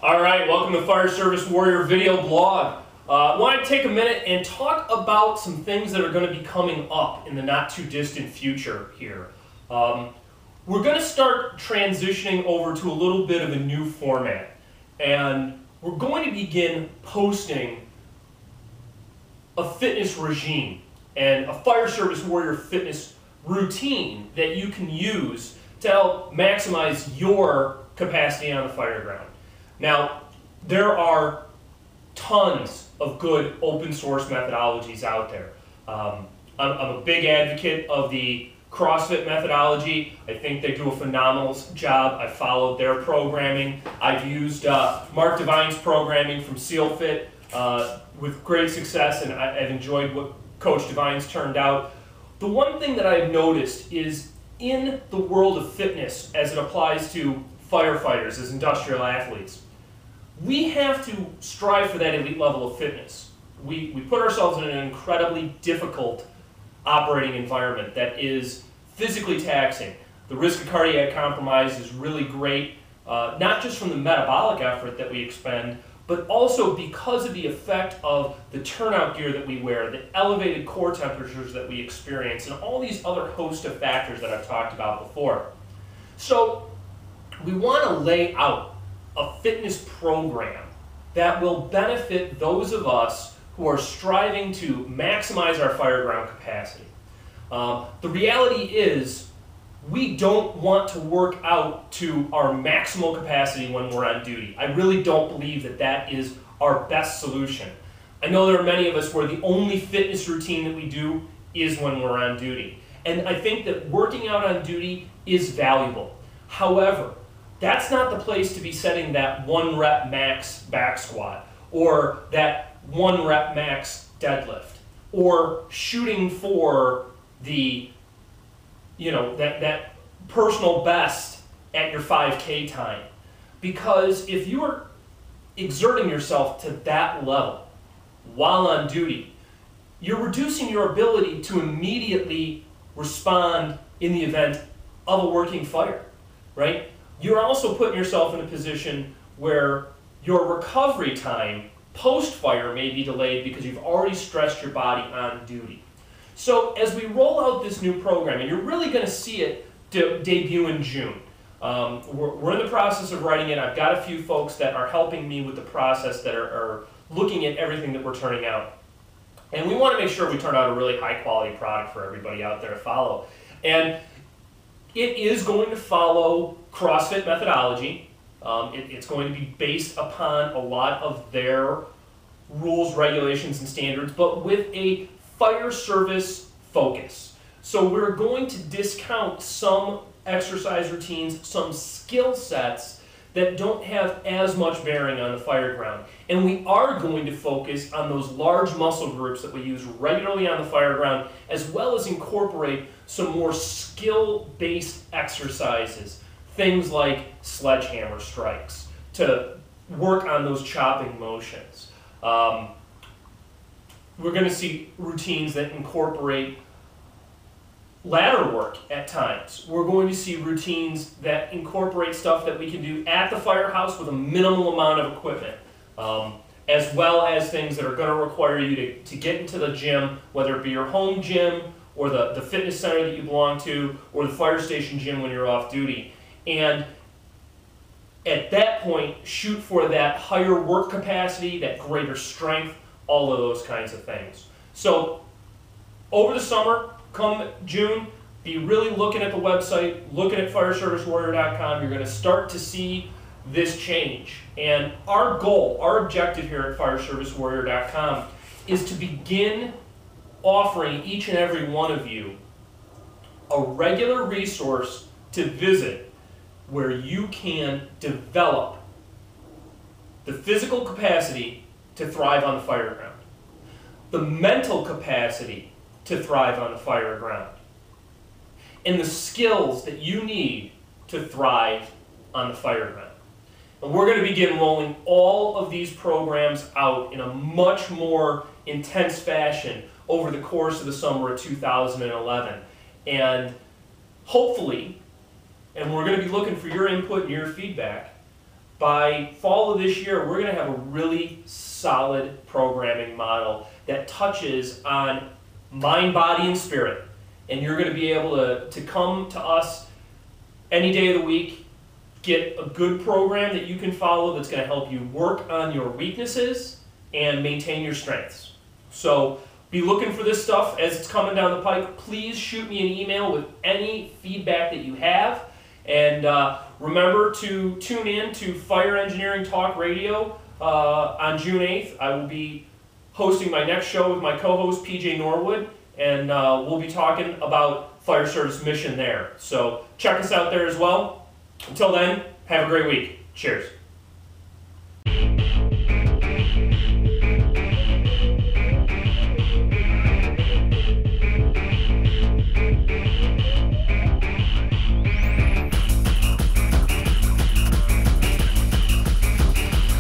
Alright, welcome to Fire Service Warrior video blog. I want to take a minute and talk about some things that are going to be coming up in the not too distant future here. We're going to start transitioning over to a little bit of a new format, and we're going to begin posting a fitness regime and a Fire Service Warrior fitness routine that you can use to help maximize your capacity on the fire ground. Now, there are tons of good open source methodologies out there. I'm a big advocate of the CrossFit methodology. I think they do a phenomenal job. I followed their programming. I've used Mark Devine's programming from SealFit with great success, and I've enjoyed what Coach Devine's turned out. The one thing that I've noticed is in the world of fitness, as it applies to firefighters, as industrial athletes, we have to strive for that elite level of fitness. We put ourselves in an incredibly difficult operating environment that is physically taxing. The risk of cardiac compromise is really great, not just from the metabolic effort that we expend, but also because of the effect of the turnout gear that we wear, the elevated core temperatures that we experience, and all these other host of factors that I've talked about before. So we want to lay out a fitness program that will benefit those of us who are striving to maximize our fireground capacity. The reality is we don't want to work out to our maximal capacity when we're on duty. I really don't believe that that is our best solution. I know there are many of us where the only fitness routine that we do is when we're on duty. And I think that working out on duty is valuable. However, that's not the place to be setting that 1 rep max back squat, or that 1 rep max deadlift, or shooting for the, that personal best at your 5K time. Because if you're exerting yourself to that level while on duty, you're reducing your ability to immediately respond in the event of a working fire, right? You're also putting yourself in a position where your recovery time post-fire may be delayed because you've already stressed your body on duty. So as we roll out this new program, and you're really going to see it debut in June. We're in the process of writing it. I've got a few folks that are helping me with the process that are looking at everything that we're turning out. And we want to make sure we turn out a really high-quality product for everybody out there to follow. And it is going to follow CrossFit methodology. It's going to be based upon a lot of their rules, regulations, and standards, but with a fire service focus. So we're going to discount some exercise routines, some skill sets that don't have as much bearing on the fire ground. And we are going to focus on those large muscle groups that we use regularly on the fire ground, as well as incorporate some more skill-based exercises, things like sledgehammer strikes, to work on those chopping motions. We're going to see routines that incorporate ladder work at times. We're going to see routines that incorporate stuff that we can do at the firehouse with a minimal amount of equipment, as well as things that are going to require you to get into the gym, whether it be your home gym or the fitness center that you belong to, or the fire station gym when you're off duty. And at that point, shoot for that higher work capacity, that greater strength, all of those kinds of things. So over the summer, come June, be really looking at the website, looking at fireservicewarrior.com. You're going to start to see this change. And our goal, our objective here at fireservicewarrior.com is to begin offering each and every one of you a regular resource to visit where you can develop the physical capacity to thrive on the fire ground, the mental capacity to thrive on the fire ground, and the skills that you need to thrive on the fire ground. And we're going to begin rolling all of these programs out in a much more intense fashion over the course of the summer of 2011. And hopefully, and we're going to be looking for your input and your feedback, by fall of this year, we're going to have a really solid programming model that touches on mind, body, and spirit. And you're going to be able to come to us any day of the week, get a good program that you can follow that's going to help you work on your weaknesses and maintain your strengths. So be looking for this stuff as it's coming down the pike. Please shoot me an email with any feedback that you have. And remember to tune in to Fire Engineering Talk Radio on June 8th. I will be hosting my next show with my co-host PJ Norwood, and we'll be talking about fire service mission there. So check us out there as well. Until then, have a great week. Cheers.